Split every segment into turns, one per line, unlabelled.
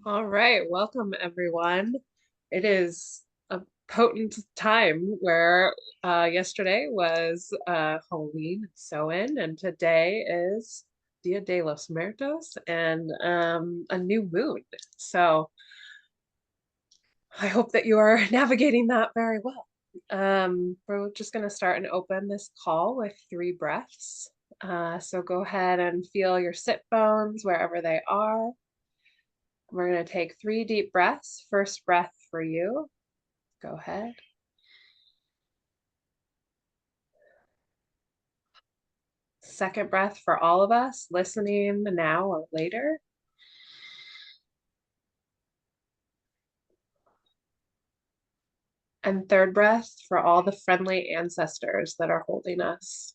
All right, welcome everyone. It is a potent time where yesterday was Halloween, Samhain, and today is Dia de los Muertos and a new moon. So I hope that you are navigating that very well. We're just going to start and open this call with 3 breaths. So go ahead and feel your sit bones wherever they are. We're going to take 3 deep breaths. First breath for you. Go ahead. Second breath for all of us listening now or later. And third breath for all the friendly ancestors that are holding us.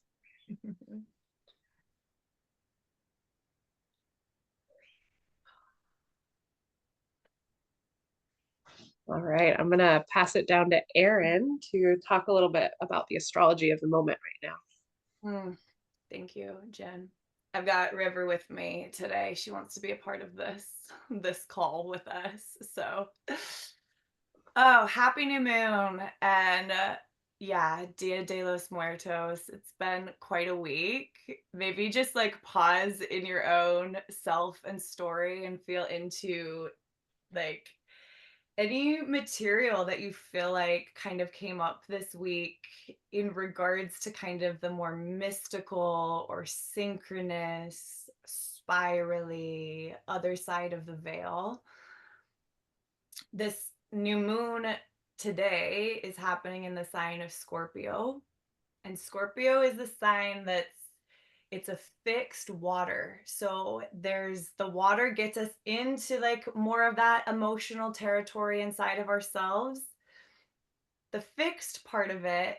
All right, I'm going to pass it down to Erin to talk a little bit about the astrology of the moment right now.
Thank you, Jen. I've got River with me today. She wants to be a part of this call with us. So, oh, happy new moon and yeah, Dia de los Muertos. It's been quite a week. Maybe just like pause in your own self and story and feel into like any material that you feel like kind of came up this week in regards to kind of the more mystical or synchronous, spirally other side of the veil. This new moon today is happening in the sign of Scorpio. And Scorpio is the sign that's it's a fixed water. So there's the water gets us into like more of that emotional territory inside of ourselves. The fixed part of it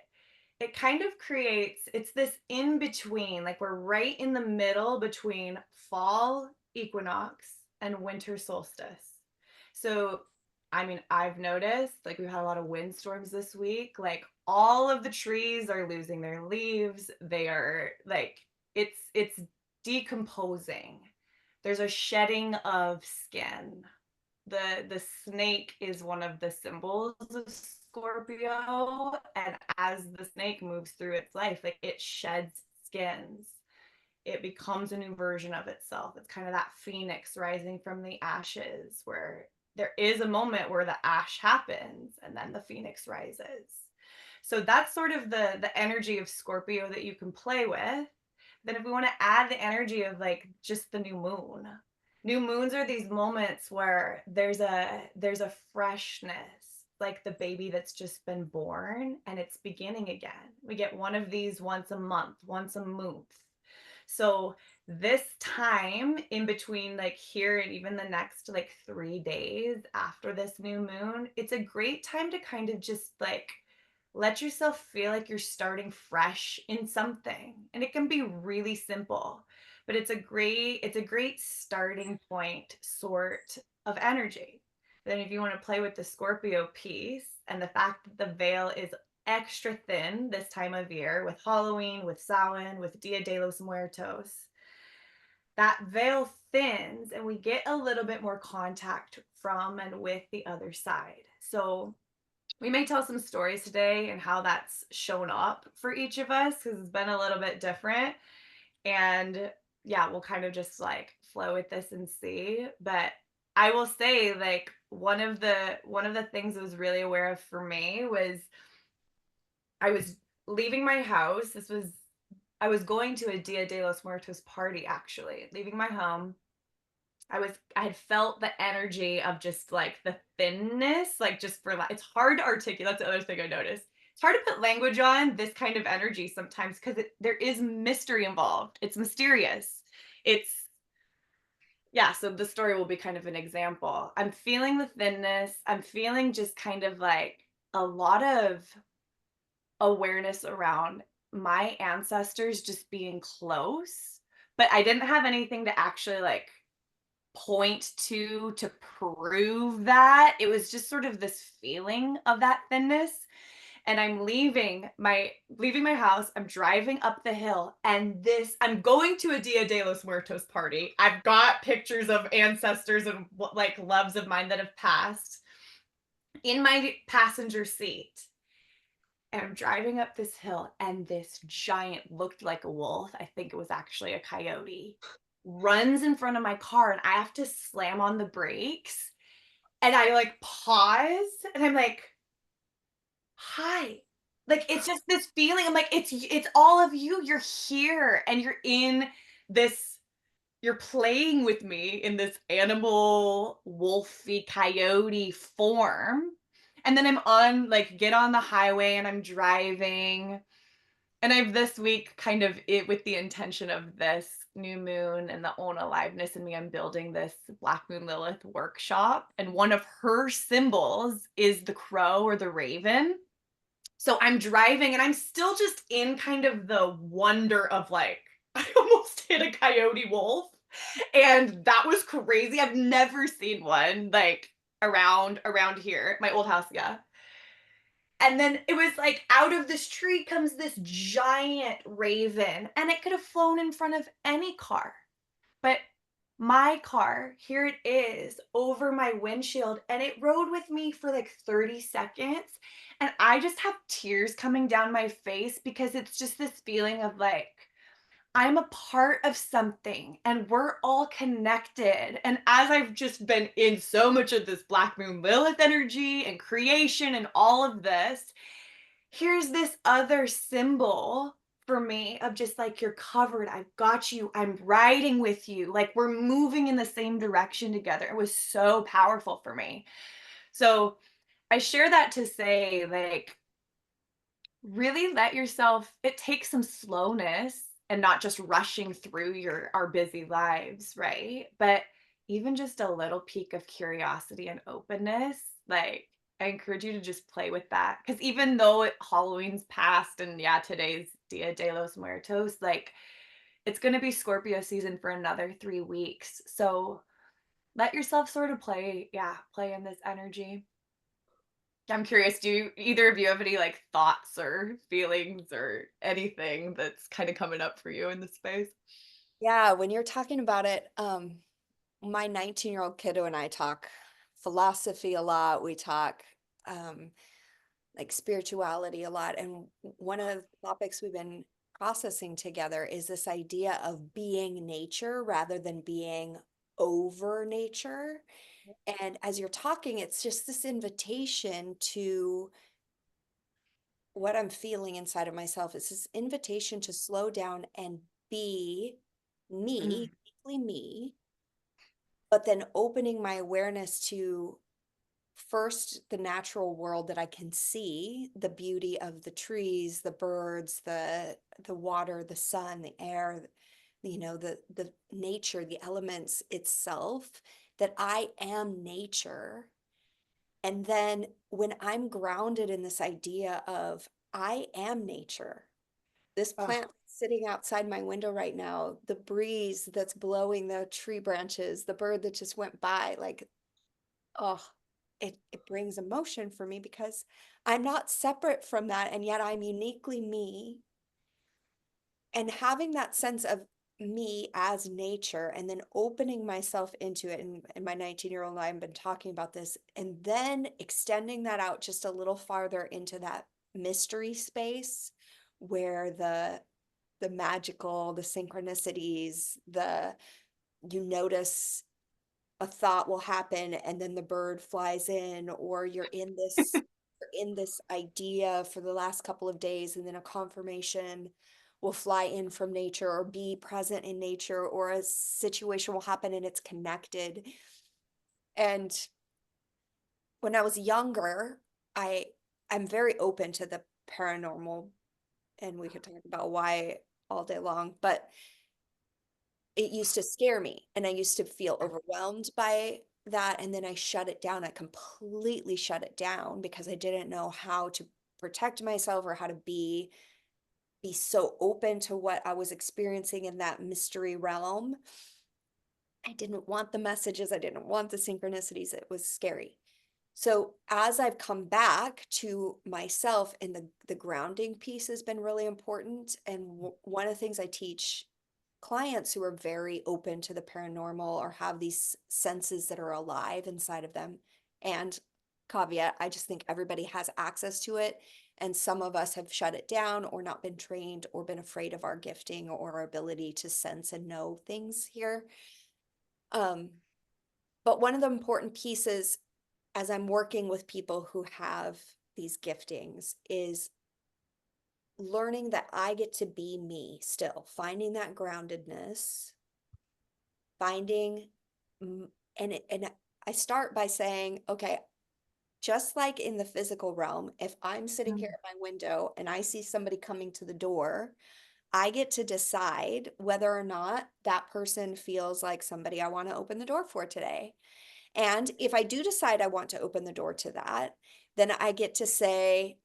kind of creates it's this in between, like we're right in the middle between fall equinox and winter solstice. So I mean, I've noticed like we've had a lot of windstorms this week. Like all of the trees are losing their leaves. They are like it's decomposing. There's a shedding of skin. The snake is one of the symbols of Scorpio, and as the snake moves through its life, like it sheds skins. It becomes a new version of itself. It's kind of that phoenix rising from the ashes, where there is a moment where the ash happens and then the phoenix rises. So that's sort of the energy of Scorpio that you can play with. Then if we want to add the energy of like just the new moon, new moons are these moments where there's a freshness, like the baby that's just been born and it's beginning again. We get one of these once a month, once a month. So this time in between like here and even the next like 3 days after this new moon, it's a great time to kind of just like let yourself feel like you're starting fresh in something. And it can be really simple, but it's a great starting point sort of energy. Then if you want to play with the Scorpio piece and the fact that the veil is extra thin this time of year with Halloween, with Samhain, with Dia de los Muertos, that veil thins and we get a little bit more contact from and with the other side. So we may tell some stories today and how that's shown up for each of us because it's been a little bit different. And yeah, we'll kind of just like flow with this and see. But I will say, like, one of the things I was really aware of for me was I was leaving my house. I was going to a Dia de los Muertos party actually, leaving my home. I had felt the energy of just like the thinness, like just for it's hard to articulate. That's the other thing I noticed. It's hard to put language on this kind of energy sometimes because there is mystery involved. It's mysterious. It's yeah. So the story will be kind of an example. I'm feeling the thinness. I'm feeling just kind of like a lot of awareness around my ancestors just being close, but I didn't have anything to actually like point to prove that. It was just sort of this feeling of that thinness. and I'm leaving my house. I'm driving up the hill, and this I'm going to a Dia de los Muertos party. I've got pictures of ancestors and like loves of mine that have passed in my passenger seat. And I'm driving up this hill, and this giant, looked like a wolf, I think it was actually a coyote, runs in front of my car, and I have to slam on the brakes. And I like pause, and I'm like, hi. Like, it's just this feeling. I'm like, it's all of you. You're here, and you're in this, you're playing with me in this animal, wolfy, coyote form. And then I'm on, like, get on the highway and I'm driving. And I've this week kind of it with the intention of this new moon and the own aliveness in me, I'm building this Black Moon Lilith workshop. And one of her symbols is the crow or the raven. So I'm driving and I'm still just in kind of the wonder of like, I almost hit a coyote wolf. And that was crazy. I've never seen one like around here, my old house, yeah. And then it was like out of this tree comes this giant raven, and it could have flown in front of any car. But my car, here it is over my windshield, and it rode with me for like 30 seconds. And I just have tears coming down my face because it's just this feeling of like, I'm a part of something and we're all connected. And as I've just been in so much of this Black Moon Lilith energy and creation and all of this, here's this other symbol for me of just like, you're covered. I've got you. I'm riding with you. Like, we're moving in the same direction together. It was so powerful for me. So I share that to say, like, really let yourself, it takes some slowness and not just rushing through our busy lives, right? But even just a little peak of curiosity and openness, like, I encourage you to just play with that, because even though Halloween's past and yeah, today's Dia de los Muertos, like, it's going to be Scorpio season for another 3 weeks. So let yourself sort of play, yeah, play in this energy. I'm curious, do either of you have any like thoughts or feelings or anything that's kind of coming up for you in this space?
Yeah, when you're talking about it, my 19-year-old kiddo and I talk philosophy a lot. We talk um, like spirituality a lot. And one of the topics we've been processing together is this idea of being nature rather than being over nature. And as you're talking, it's just this invitation to what I'm feeling inside of myself. It's this invitation to slow down and be
Mm.
me, deeply me, but then opening my awareness to first the natural world that I can see, the beauty of the trees, the birds, the water, the sun, the air, the nature, the elements itself, that I am nature. And then when I'm grounded in this idea of I am nature, this
Oh,
plant sitting outside my window right now, the breeze that's blowing the tree branches, the bird that just went by, like, oh, it brings emotion for me because I'm not separate from that, and yet I'm uniquely me. And having that sense of me as nature and then opening myself into it. And my 19-year-old and I have been talking about this, and then extending that out just a little farther into that mystery space where the magical, the synchronicities, you notice a thought will happen and then the bird flies in, or you're in this idea for the last couple of days and then a confirmation will fly in from nature or be present in nature, or a situation will happen and it's connected. And when I was younger, I I'm very open to the paranormal, and we could talk about why all day long, but it used to scare me and I used to feel overwhelmed by that. And then I shut it down. I completely shut it down because I didn't know how to protect myself or how to be so open to what I was experiencing in that mystery realm. I didn't want the messages. I didn't want the synchronicities. It was scary. So as I've come back to myself, and the grounding piece has been really important. And one of the things I teach clients who are very open to the paranormal or have these senses that are alive inside of them, and caveat, I just think everybody has access to it. And some of us have shut it down or not been trained or been afraid of our gifting or our ability to sense and know things here. But one of the important pieces as I'm working with people who have these giftings is learning that I get to be me still, finding that groundedness, finding, and I start by saying, okay, just like in the physical realm, if I'm sitting here at my window and I see somebody coming to the door, I get to decide whether or not that person feels like somebody I want to open the door for today. And if I do decide I want to open the door to that, then I get to say,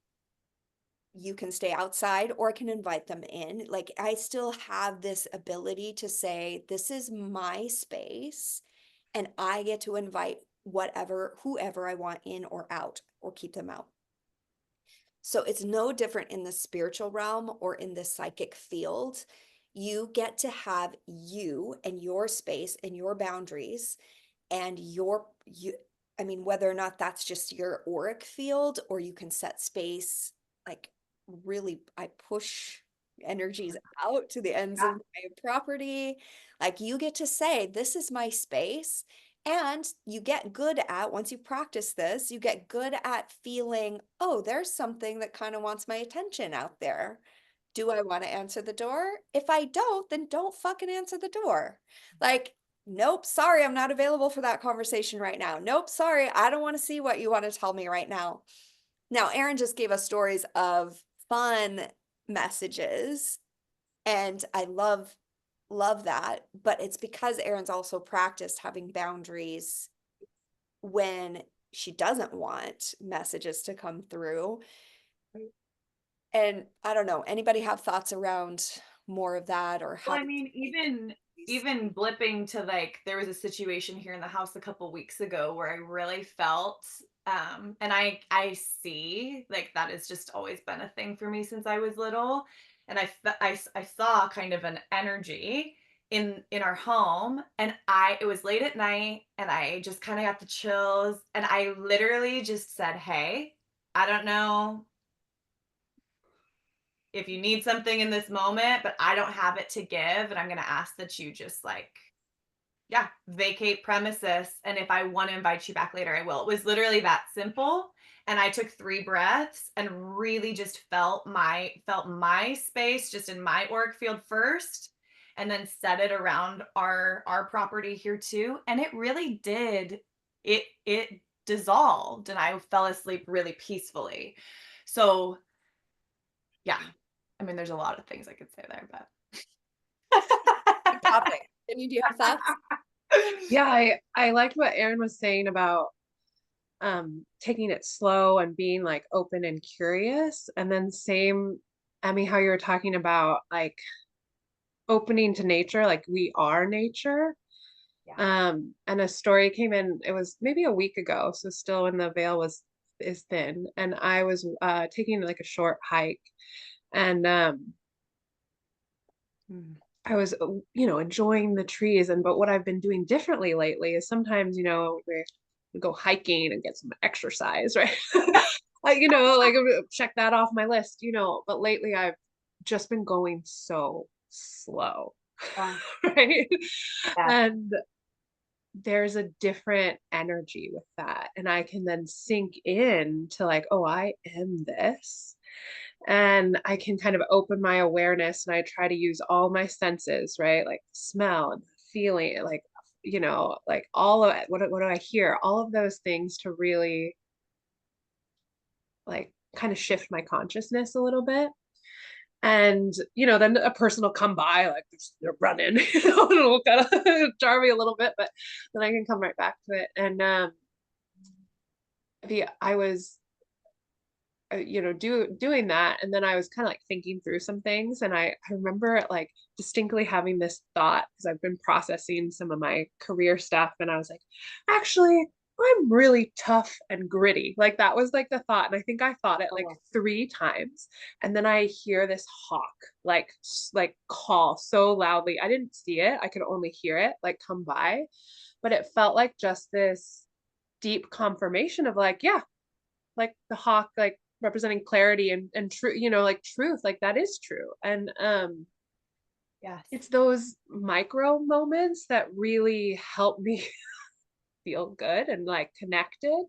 you can stay outside or I can invite them in. Like I still have this ability to say, this is my space and I get to invite whoever I want in or out or keep them out. So it's no different in the spiritual realm or in the psychic field. You get to have you and your space and your boundaries and I mean, whether or not that's just your auric field or you can set space, like really, I push energies out to the ends of my property. Like you get to say, this is my space. And you get good at, once you practice this, you get good at feeling, oh, there's something that kind of wants my attention out there. Do I want to answer the door? If I don't, then don't fucking answer the door. Like, nope, sorry, I'm not available for that conversation right now. Nope, sorry, I don't want to see what you want to tell me right now. Now, Erin just gave us stories of fun messages, and I love that, but it's because Erin's also practiced having boundaries when she doesn't want messages to come through. And I don't know, anybody have thoughts around more of that or
Well,
how
I mean, even blipping to like there was a situation here in the house a couple weeks ago where I really felt and I see like that has just always been a thing for me since I was little, and I saw kind of an energy in our home, and I it was late at night and I just kind of got the chills, and I literally just said, "Hey, I don't know if you need something in this moment, but I don't have it to give. And I'm going to ask that you just like, yeah, vacate premises. And if I want to invite you back later, I will." It was literally that simple. And I took 3 breaths and really just felt my space just in my auric field first, and then set it around our property here too. And it really did. It dissolved and I fell asleep really peacefully. So yeah, I mean, there's a lot of things I could say there, but
big topic. Any, do you have thoughts?
Yeah, I liked what Erin was saying about taking it slow and being like open and curious. And then same, Emmy, how you were talking about like opening to nature, like we are nature.
Yeah.
And a story came in, it was maybe a week ago, so still when the veil is thin. And I was taking like a short hike, and I was, enjoying the trees. And but what I've been doing differently lately is sometimes, we go hiking and get some exercise, right? Like, like check that off my list, but lately I've just been going so slow,
Yeah.
right?
Yeah.
And there's a different energy with that. And I can then sink in to like, oh, I am this. And I can kind of open my awareness and I try to use all my senses, right? Like smell and feeling, like, like all of it. What do I hear? All of those things to really like kind of shift my consciousness a little bit. And, then a person will come by, like they're running, and it'll kind of jar me a little bit, but then I can come right back to it. And I was, doing that. And then I was kind of like thinking through some things. And I remember like distinctly having this thought because I've been processing some of my career stuff. And I was like, actually, I'm really tough and gritty. Like that was like the thought. And I think I thought it like
Oh,
3 times. And then I hear this hawk like call so loudly. I didn't see it. I could only hear it like come by. But it felt like just this deep confirmation of like, yeah, like the hawk, like representing clarity and truth, like truth, like that is true. And
yes.
it's those micro moments that really help me feel good and like connected.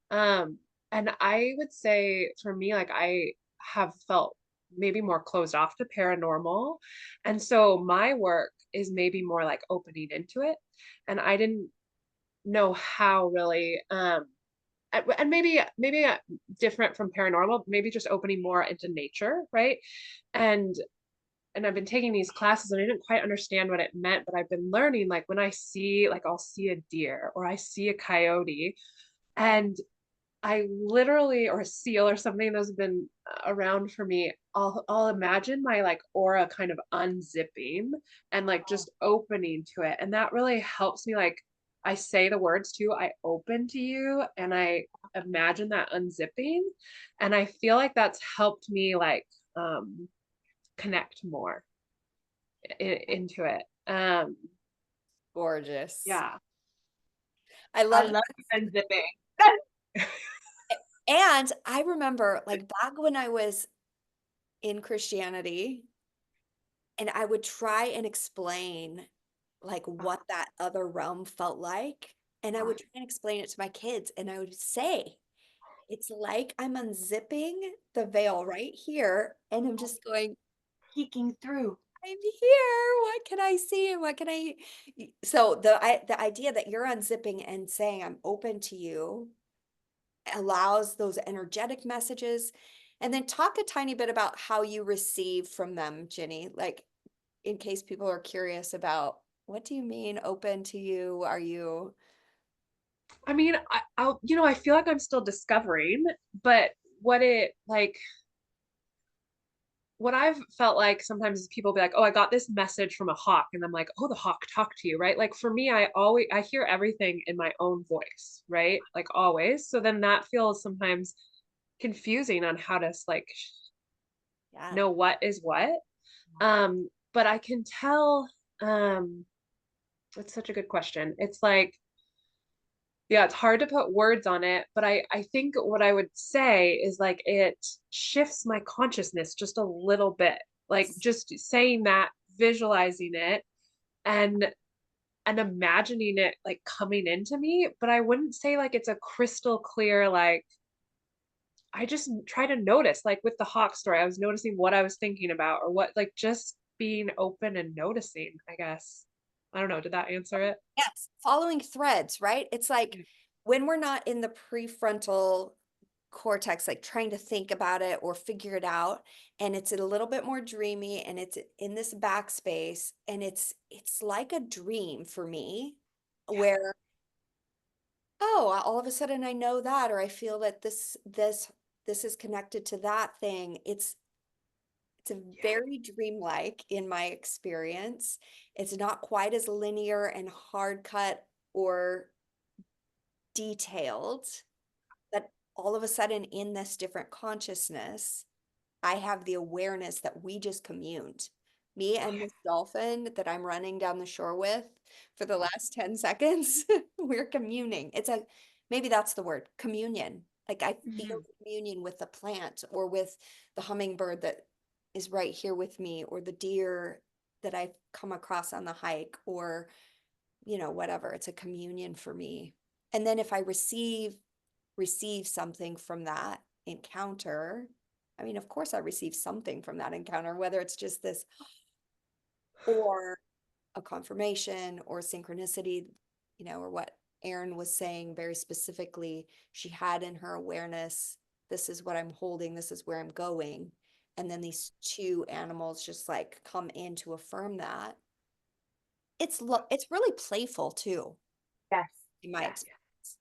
Um, and I would say for me, like I have felt maybe more closed off to paranormal. And so my work is maybe more like opening into it. And I didn't know how really and maybe different from paranormal, maybe just opening more into nature, right? And and I've been taking these classes and I didn't quite understand what it meant, but I've been learning like when I see like I'll see a deer or I see a coyote and I literally or a seal or something that's been around for me, I'll imagine my like aura kind of unzipping and like
Oh,
just opening to it. And that really helps me like I say the words too, I open to you and I imagine that unzipping. And I feel like that's helped me like connect more into it.
Gorgeous.
Yeah.
I
I
love
love unzipping.
and I remember like back when I was in Christianity and I would try and explain like what that other realm felt like. And I would try and explain it to my kids and I would say, it's like I'm unzipping the veil right here and I'm just going,
Peeking through.
I'm here. What can I see? And what can I? So the idea that you're unzipping and saying I'm open to you allows those energetic messages. And then talk a tiny bit about how you receive from them, Ginny. Like in case people are curious about what do you mean open to you? Are you
I mean, I feel like I'm still discovering, but what it like what I've felt like sometimes is people be like, oh, I got this message from a hawk. And I'm like, oh, the hawk talked to you, right? Like for me, I hear everything in my own voice, right? Like always. So then that feels sometimes confusing on how to like
yeah.
know what is what. But I can tell, it's such a good question. It's like, yeah, it's hard to put words on it, but I think what I would say is like it shifts my consciousness just a little bit. Like
Yes.
just saying that, visualizing it and and imagining it like coming into me, but I wouldn't say like it's a crystal clear like I just try to notice like with the hawk story, I was noticing what I was thinking about or what like just being open and noticing, I guess. I don't know, did that answer it?
Yes, following threads, right? It's like
Yeah.
when we're not in the prefrontal cortex, like trying to think about it or figure it out, and it's a little bit more dreamy and it's in this backspace, and it's like a dream for me where, oh, all of a sudden I know that, or I feel that this is connected to that thing. It's a
Yeah.
very dreamlike in my experience. It's not quite as linear and hard cut or detailed, but all of a sudden in this different consciousness, I have the awareness that we just communed. Me and
Yeah.
this dolphin that I'm running down the shore with for the last 10 seconds, we're communing. Maybe that's the word, communion. Like I feel
Mhm.
communion with the plant or with the hummingbird that is right here with me or the deer that I've come across on the hike or, whatever. It's a communion for me. And then if I receive something from that encounter, I mean, of course I receive something from that encounter, whether it's just this or a confirmation or synchronicity, or what Erin was saying very specifically, she had in her awareness, this is what I'm holding, this is where I'm going. And then these two animals just like come in to affirm that. It's really playful too,
Yes.
in my
Yes.
experience.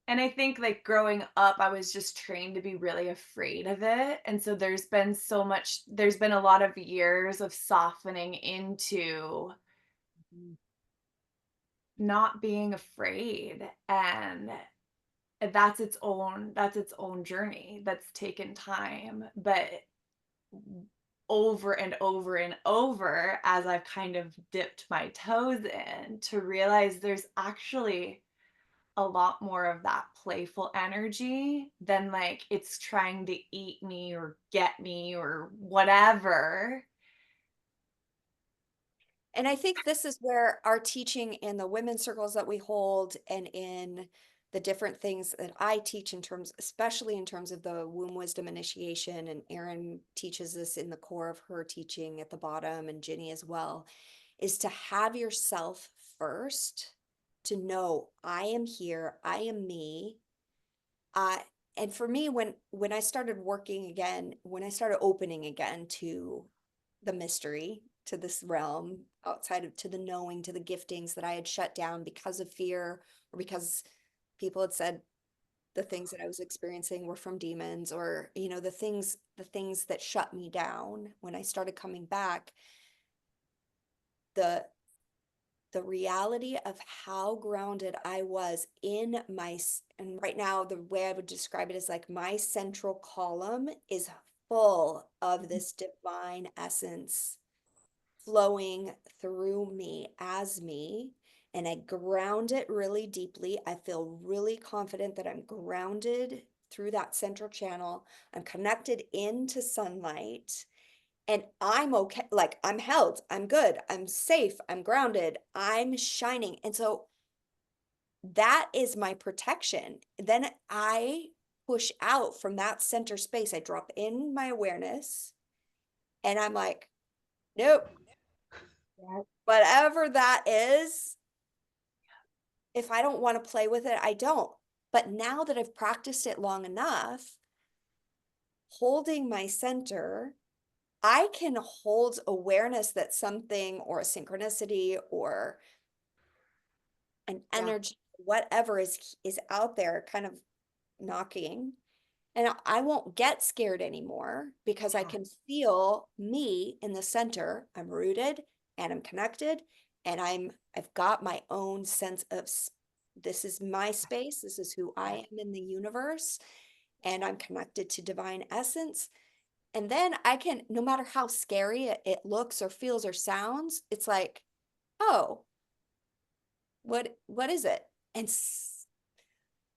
And I think like growing up, I was just trained to be really afraid of it. And so there's been a lot of years of softening into not being afraid, and that's its own journey that's taken time, but over and over and over as I've kind of dipped my toes in to realize there's actually a lot more of that playful energy than like it's trying to eat me or get me or whatever.
And I think this is where our teaching in the women's circles that we hold and in the different things that I teach in terms, especially in terms of the womb wisdom initiation, and Erin teaches this in the core of her teaching at the bottom, and Ginny as well, is to have yourself first, to know I am here, I am me. Uh, and for me, when I started working again, when I started opening again to the mystery, to this realm outside of, to the knowing, to the giftings that I had shut down because of fear, or because people had said the things that I was experiencing were from demons, or the things that shut me down. When I started coming back, the the reality of how grounded I was in and right now, the way I would describe it is like my central column is full of this divine essence flowing through me as me. And I ground it really deeply. I feel really confident that I'm grounded through that central channel. I'm connected into sunlight, and I'm okay. Like, I'm held, I'm good, I'm safe, I'm grounded, I'm shining. And so that is my protection. Then I push out from that center space. I drop in my awareness, and I'm like, nope, whatever that is, if I don't want to play with it, I don't. But now that I've practiced it long enough, holding my center, I can hold awareness that something, or a synchronicity, or an
Yeah.
energy, whatever is out there kind of knocking. And I won't get scared anymore because I
Yeah.
can feel me in the center. I'm rooted and I'm connected, and I've got my own sense of this is my space. This is who I am in the universe, and I'm connected to divine essence. And then I can, no matter how scary it looks or feels or sounds, it's like, oh, what is it? And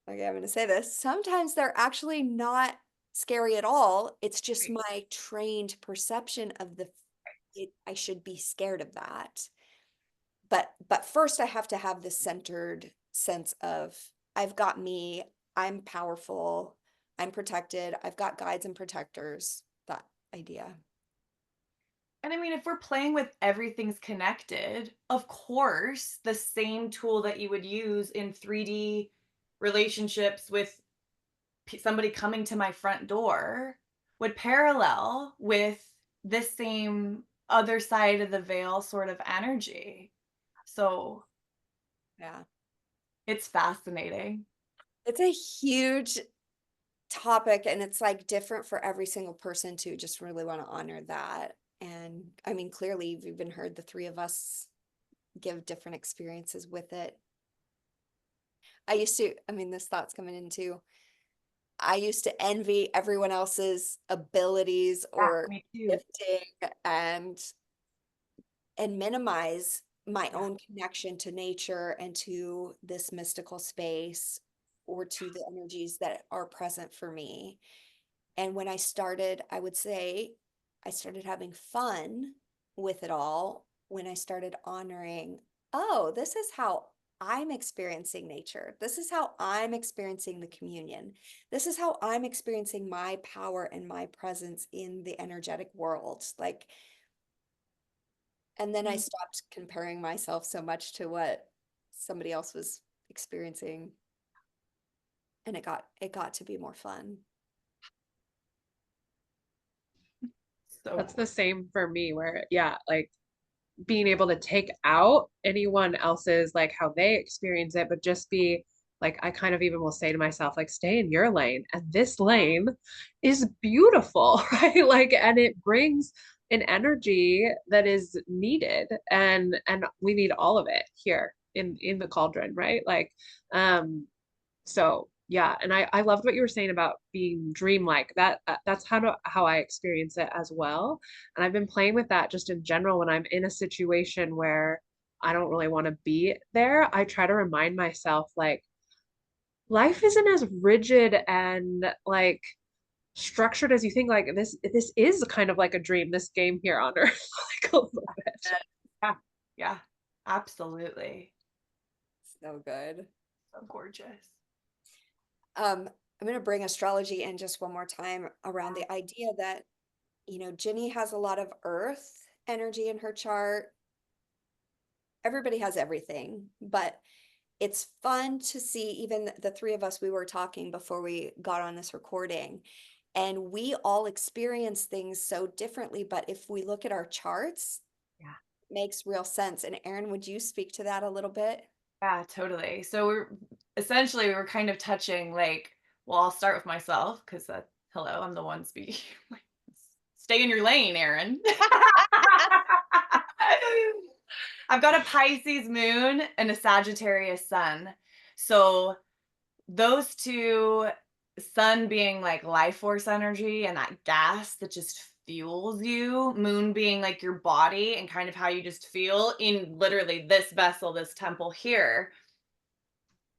okay, I'm going to say this. Sometimes they're actually not scary at all. It's just
Right.
my trained perception of I should be scared of that. But first I have to have this centered sense of I've got me, I'm powerful, I'm protected, I've got guides and protectors, that idea.
And I mean, if we're playing with everything's connected, of course, the same tool that you would use in 3D relationships with somebody coming to my front door would parallel with this same other side of the veil sort of energy. So
Yeah.
it's fascinating.
It's a huge topic, and it's like different for every single person too. Just really want to honor that. And I mean, clearly you've even heard the three of us give different experiences with it. I mean, this thought's coming in too. I used to envy everyone else's abilities
Yeah,
or
me too.
gifting, and minimize my
Yeah.
own connection to nature and to this mystical space, or to the energies that are present for me. And when I started, I would say I started having fun with it all when I started honoring, oh, this is how I'm experiencing nature. This is how I'm experiencing the communion. This is how I'm experiencing my power and my presence in the energetic world. Like, and then I stopped comparing myself so much to what somebody else was experiencing, and it got to be more fun.
That's
So
the same for me where, yeah, like being able to take out anyone else's, like how they experience it, but just be like, I kind of even will say to myself, like, stay in your lane. And this lane is beautiful, right? Like, and it brings an energy that is needed, and we need all of it here. in the cauldron, right? Like, so yeah, and I loved what you were saying about being dreamlike. That's how I experience it as well. And I've been playing with that just in general when I'm in a situation where I don't really want to be there. I try to remind myself like life isn't as rigid and like structured as you think. Like this is kind of like a dream, this game here on Earth, like a little bit.
Yeah, yeah, absolutely.
So good.
So gorgeous.
I'm going to bring astrology in just one more time around the idea that, Ginny has a lot of earth energy in her chart. Everybody has everything, but it's fun to see, even the three of us, we were talking before we got on this recording, and we all experience things so differently. But if we look at our charts,
Yeah.
it makes real sense. And Erin, would you speak to that a little bit?
Yeah, totally. So we're kind of touching like, well, I'll start with myself because hello, I'm the one speaking. Stay in your lane, Aaron. I've got a Pisces moon and a Sagittarius sun. So those two, sun being like life force energy and that gas that just fuels you, moon being like your body and kind of how you just feel in literally this vessel, this temple here.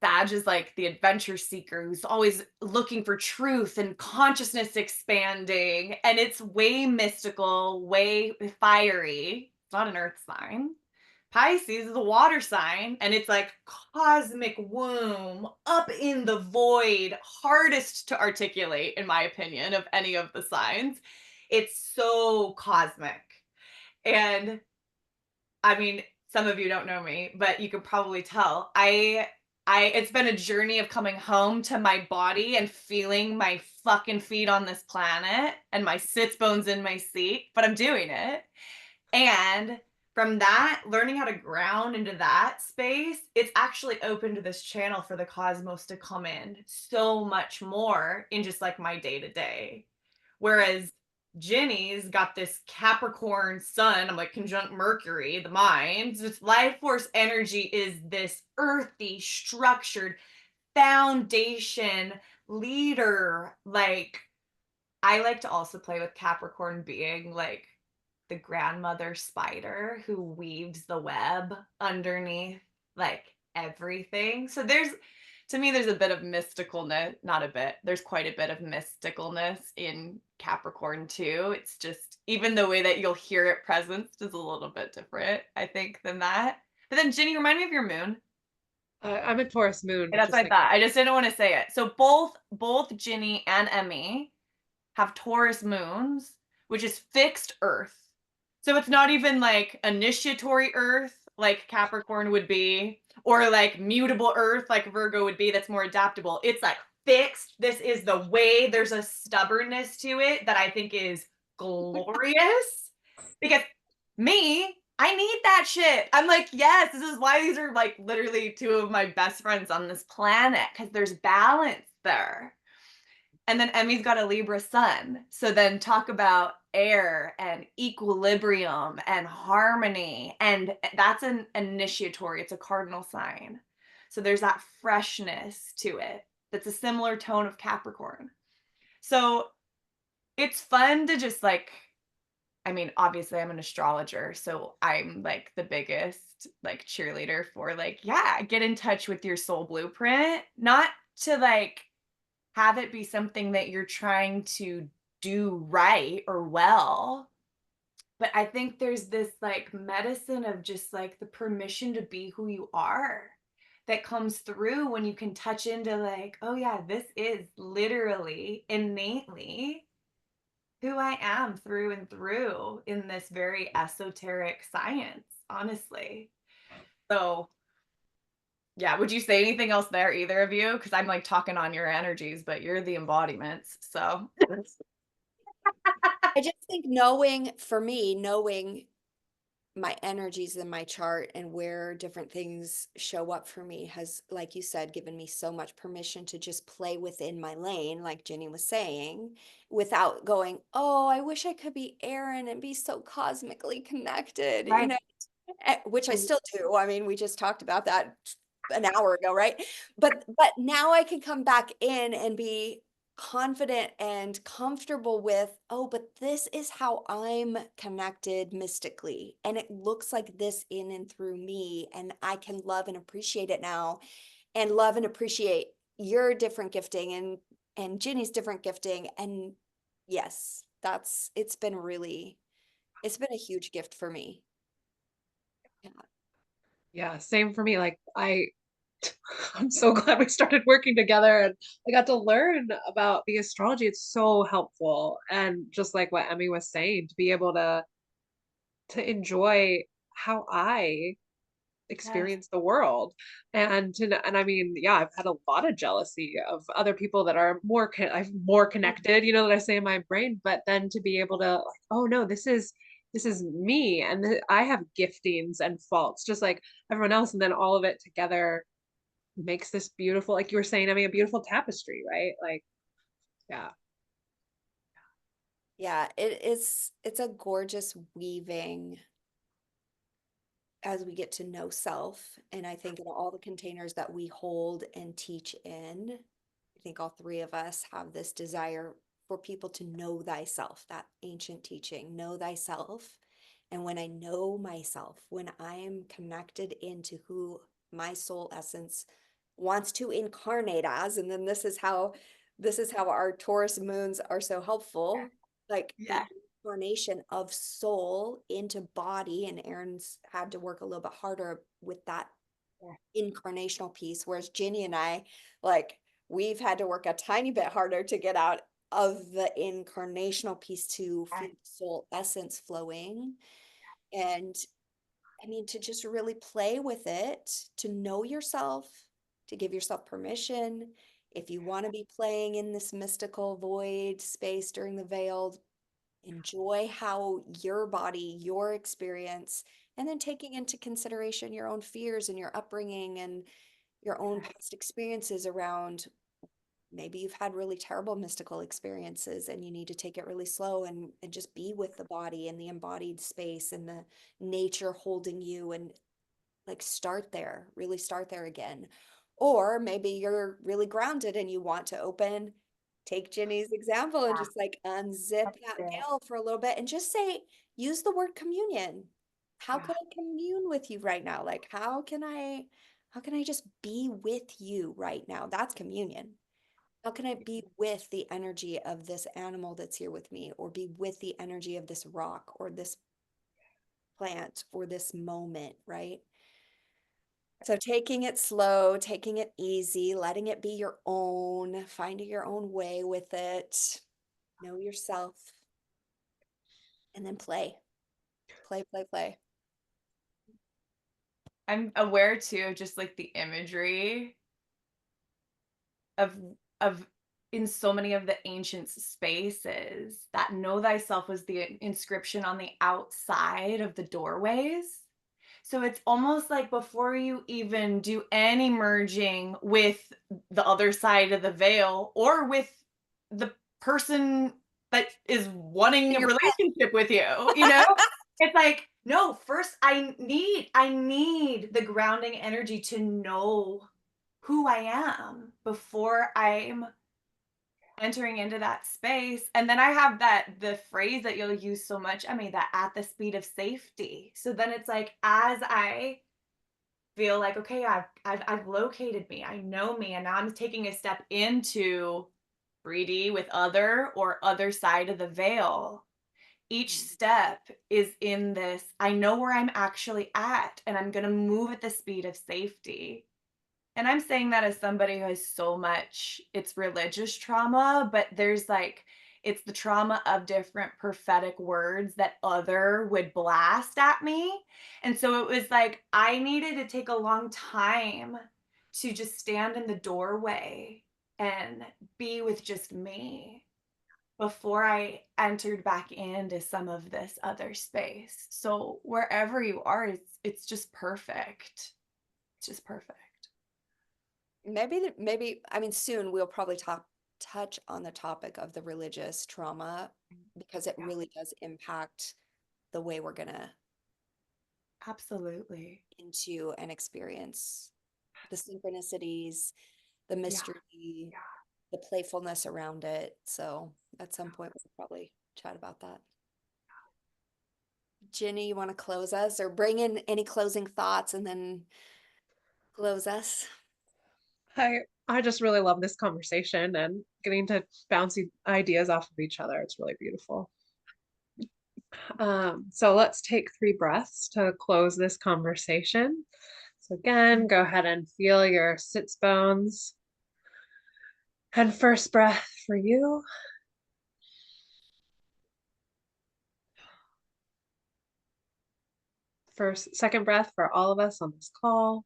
Sag is like the adventure seeker who's always looking for truth and consciousness expanding. And it's way mystical, way fiery. It's not an earth sign. Pisces is a water sign, and it's like cosmic womb up in the void, hardest to articulate, in my opinion, of any of the signs. It's so cosmic. And I mean, some of you don't know me, but you can probably tell. It's been a journey of coming home to my body and feeling my fucking feet on this planet and my sits bones in my seat, but I'm doing it. And from that, learning how to ground into that space, it's actually opened this channel for the cosmos to come in so much more in just like my day to day. Whereas Ginny's got this Capricorn sun, I'm like conjunct Mercury, the mind. This life force energy is this earthy, structured foundation leader. Like, I like to also play with Capricorn being like the grandmother spider who weaves the web underneath like everything. So to me, there's a bit of mysticalness, not a bit, there's quite a bit of mysticalness in Capricorn too. It's just, even the way that you'll hear it presenced is a little bit different, I think, than that. But then, Ginny, remind me of your moon.
I'm a Taurus moon,
That's
just
what I
like
thought. I just didn't want to say it. So both Ginny and Emmy have Taurus moons, which is fixed Earth. So it's not even like initiatory Earth, like Capricorn would be, or like mutable Earth, like Virgo would be, that's more adaptable. It's like fixed. This is the way. There's a stubbornness to it that I think is glorious because I need that shit. I'm like, yes, this is why these are like literally two of my best friends on this planet, because there's balance there. And then Emmy's got a Libra sun. So then talk about air and equilibrium and harmony. And that's an initiatory, it's a cardinal sign. So there's that freshness to it that's a similar tone of Capricorn. So it's fun to just like, I mean, obviously I'm an astrologer, so I'm like the biggest like cheerleader for like, yeah, get in touch with your soul blueprint, not to like have it be something that you're trying to do right or well. But I think there's this like medicine of just like the permission to be who you are that comes through when you can touch into like, oh yeah, this is literally innately who I am through and through in this very esoteric science, honestly. So yeah, would you say anything else there, either of you? Because I'm like talking on your energies, but you're the embodiments. So
I just think for me, knowing my energies in my chart and where different things show up for me has, like you said, given me so much permission to just play within my lane, like Jenny was saying, without going, oh, I wish I could be Aaron and be so cosmically connected,
right.
Which I
Mm.
still do. I mean, we just talked about that an hour ago, right? But now I can come back in and be confident and comfortable with, oh, but this is how I'm connected mystically. And it looks like this in and through me. And I can love and appreciate it now, and love and appreciate your different gifting and Ginny's different gifting. And yes, that's it's been a huge gift for me. Yeah.
Yeah, same for me. Like I'm so glad we started working together and I got to learn about the astrology. It's so helpful. And just like what Emmy was saying, to be able to enjoy how I
Yes.
experience the world. And I mean, yeah, I've had a lot of jealousy of other people that are I've more connected, that I say in my brain, but then to be able to like, oh no, this is me, and I have giftings and faults just like everyone else, and then all of it together makes this beautiful, like you were saying, I mean, a beautiful tapestry, right? Like, yeah.
Yeah, it's a gorgeous weaving as we get to know self. And I think in all the containers that we hold and teach in, I think all three of us have this desire for people to know thyself, that ancient teaching, know thyself. And when I know myself, when I am connected into who my soul essence wants to incarnate as, and then this is how our Taurus moons are so helpful, like the
Yeah.
incarnation of soul into body. And Aaron's had to work a little bit harder with that incarnational piece, whereas Ginny and I, like, we've had to work a tiny bit harder to get out of the incarnational piece to feel soul essence flowing. And I mean, to just really play with it, to know yourself, to give yourself permission. If you want to be playing in this mystical void space during the veil, enjoy how your body, your experience, and then taking into consideration your own fears and your upbringing and your own past experiences around, maybe you've had really terrible mystical experiences and you need to take it really slow and just be with the body and the embodied space and the nature holding you, and like start there, really start there again. Or maybe you're really grounded and you want to open, take Ginny's example and just like unzip that veil for a little bit and just say, use the word communion. How
Yeah.
can I commune with you right now? Like, how can I just be with you right now? That's communion. How can I be with the energy of this animal that's here with me, or be with the energy of this rock or this plant or this moment, right? So taking it slow, taking it easy, letting it be your own, finding your own way with it, know yourself, and then play, play, play, play.
I'm aware too of just like the imagery of of in so many of the ancient spaces that know thyself was the inscription on the outside of the doorways. So it's almost like before you even do any merging with the other side of the veil or with the person that is wanting a
Your
relationship with you, It's like, no, first I need the grounding energy to know who I am before I'm entering into that space. And then I have the phrase that you'll use so much, I mean, that at the speed of safety. So then it's like, as I feel like, okay, I've located me, I know me, and now I'm taking a step into 3D with other side of the veil. Each step is in this, I know where I'm actually at, and I'm gonna move at the speed of safety. And I'm saying that as somebody who has so much, it's religious trauma, but there's like, it's the trauma of different prophetic words that other would blast at me. And so it was like, I needed to take a long time to just stand in the doorway and be with just me before I entered back into some of this other space. So wherever you are, it's just perfect. It's just perfect.
Maybe, I mean, soon we'll probably touch on the topic of the religious trauma, because it
Yeah.
really does impact the way we're gonna
Absolutely.
into and experience the synchronicities, the
Yeah.
mystery,
Yeah.
the playfulness around it. So at some point we'll probably chat about that. Ginny, you want to close us or bring in any closing thoughts and then close us?
I just really love this conversation and getting to bounce ideas off of each other. It's really beautiful. So let's take 3 breaths to close this conversation. So again, go ahead and feel your sits bones. And first breath for you. Second breath for all of us on this call.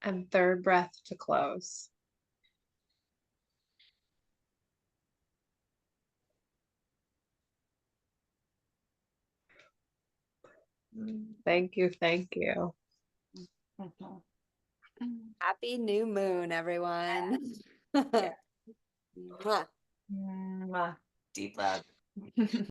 And third breath to close. Thank you. Thank you.
Happy new moon, everyone.
Yeah.
Mwah.
Mwah. Deep love.